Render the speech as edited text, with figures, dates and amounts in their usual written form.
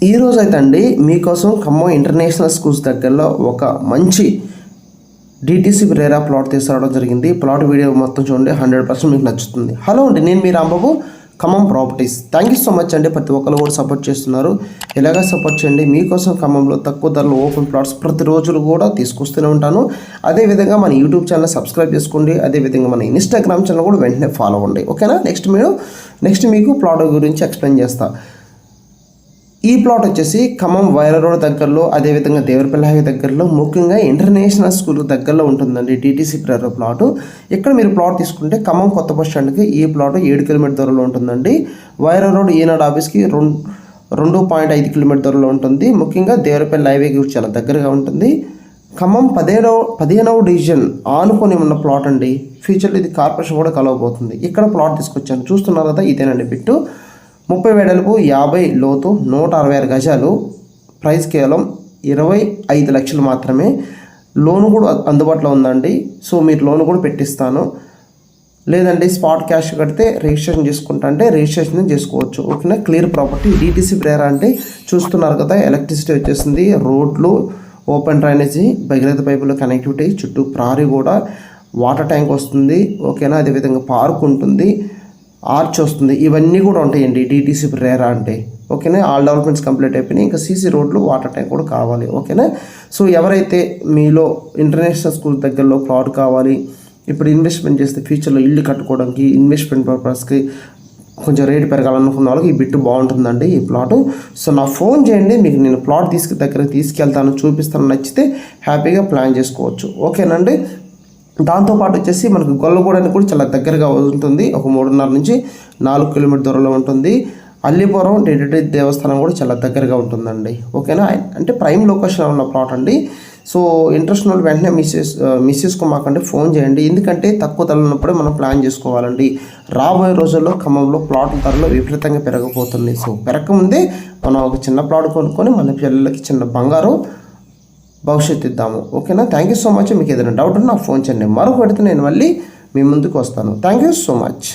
ఈరోజు అయితే అండి మీకోసం ఖమ్మం ఇంటర్నేషనల్ స్కూల్స్ దగ్గరలో ఒక మంచి డిటిసి రేరా ప్లాట్ తీసుకురావడం జరిగింది. ప్లాట్ వీడియో మొత్తం చూడండి, 100% మీకు నచ్చుతుంది. హలో అండి, నేను మీ Rambabu, Khammam properties. Thank you so much అండి. ప్రతి ఒక్కరు కూడా సపోర్ట్ చేస్తున్నారు. ఇలాగా సపోర్ట్ చేయండి. మీకోసం ఖమ్మంలో తక్కువ ధరలో ఓపెన్ ప్లాట్స్ ప్రతి రోజులు కూడా తీసుకొస్తూనే ఉంటాను. అదేవిధంగా మన యూట్యూబ్ ఛానల్ సబ్స్క్రైబ్ చేసుకోండి. అదేవిధంగా మన ఇన్స్టాగ్రామ్ ఛానల్ కూడా వెంటనే ఫాలో అవ్వండి. ఓకేనా? నెక్స్ట్ మీకు ప్లాట్ గురించి ఎక్స్ప్లెయిన్ చేస్తా. ఈ ప్లాట్ వచ్చేసి ఖమ్మం వైరా రోడ్ దగ్గరలో, అదేవిధంగా దేవరపల్లి హైవే దగ్గరలో, ముఖ్యంగా ఇంటర్నేషనల్ స్కూల్ దగ్గరలో ఉంటుందండి డిటిసి ప్రేర ప్లాట్. ఇక్కడ మీరు ప్లాట్ తీసుకుంటే ఖమ్మం కొత్త బస్ స్టాండ్కి ఈ ప్లాట్ 7 కిలోమీటర్ దూరంలో ఉంటుందండి. వైరా రోడ్ ఈనాడు ఆఫీస్కి 2.5 కిలోమీటర్ దూరంలో ఉంటుంది. ముఖ్యంగా దేవరపల్లి హైవేకి చాలా దగ్గరగా ఉంటుంది. ఖమ్మం 15వ డివిజన్ ఆనుకొని ఉన్న ప్లాట్ అండి. ఫ్యూచర్లో ఇది కార్పొరేషన్ కూడా కలవబోతుంది. ఇక్కడ ప్లాట్ తీసుకొచ్చాను, చూస్తున్నారు కదా, ఇదేనండి బిట్టు. 30 వెడల్పు, 50 లోతు, 166 గజాలు. ప్రైస్ కేవలం 25 లక్షలు మాత్రమే. లోను కూడా అందుబాటులో ఉందండి. సో మీరు లోను కూడా పెట్టిస్తాను. లేదండి స్పాట్ క్యాష్ కడితే రిజిస్ట్రేషన్ చేసుకుంటా అంటే రిజిస్ట్రేషన్ చేసుకోవచ్చు. ఓకేనా? Clear property. డిటిసి ప్రేర అంటే చూస్తున్నారు కదా, ఎలక్ట్రిసిటీ వచ్చేసింది, రోడ్లు, ఓపెన్ డ్రైనేజీ, భగీరథ పైపుల కనెక్టివిటీ, చుట్టూ ప్రారీ కూడా, వాటర్ ట్యాంక్ వస్తుంది. ఓకేనా? అదేవిధంగా పార్క్ ఉంటుంది, ఆర్చ్ వస్తుంది. ఇవన్నీ కూడా ఉంటాయండి డిటిసి రేరా అంటే. ఓకేనా? ఆల్ డెవలప్మెంట్స్ కంప్లీట్ అయిపోయినాయి. ఇంకా సీసీ రోడ్లు, వాటర్ ట్యాంక్ కూడా కావాలి. ఓకేనా? సో ఎవరైతే మీలో ఇంటర్నేషనల్ స్కూల్ దగ్గరలో ప్లాట్ కావాలి, ఇప్పుడు ఇన్వెస్ట్మెంట్ చేస్తే ఫ్యూచర్లో ఇల్లు కట్టుకోవడానికి, ఇన్వెస్ట్మెంట్ పర్పస్కి కొంచెం రేటు పెరగాలనుకున్న వాళ్ళకి ఈ బిట్టు బాగుంటుందండి, ఈ ప్లాట్. సో నాకు ఫోన్ చేయండి, మీకు నేను ప్లాట్ దగ్గరికి తీసుకెళ్తాను, చూపిస్తాను. నచ్చితే హ్యాపీగా ప్లాన్ చేసుకోవచ్చు. ఓకేనండి? దాంతోపాటు వచ్చేసి మనకు గొల్లగూడని కూడా చాలా దగ్గరగా ఉంటుంది. ఒక 3.5 నుంచి 4 కిలోమీటర్ దూరంలో ఉంటుంది. అల్లిపురం డెడిటరీ దేవస్థానం కూడా చాలా దగ్గరగా ఉంటుందండి. ఓకేనా? అంటే ప్రైమ్ లొకేషన్ ఉన్న ప్లాట్ అండి. సో ఇంట్రెస్ట్ ఉన్న వెంటనే మిస్ చేసుకోమాకండి, ఫోన్ చేయండి. ఎందుకంటే తక్కువ ధరలు ఉన్నప్పుడే మనం ప్లాన్ చేసుకోవాలండి. రాబోయే రోజుల్లో ఖమ్మంలో ప్లాట్ ధరలు విపరీతంగా పెరగబోతుంది. సో పెరగకముందే మనం ఒక చిన్న ప్లాట్ కొనుక్కొని మన పిల్లలకి చిన్న బంగారు భవిష్యత్తు ఇద్దాము. ఓకేనా? Thank you so much. మీకు ఏదైనా డౌట్ ఉన్నా నాకు ఫోన్ చేయండి. మరొకటితో నేను మళ్ళీ మీ ముందుకు వస్తాను. Thank you so much.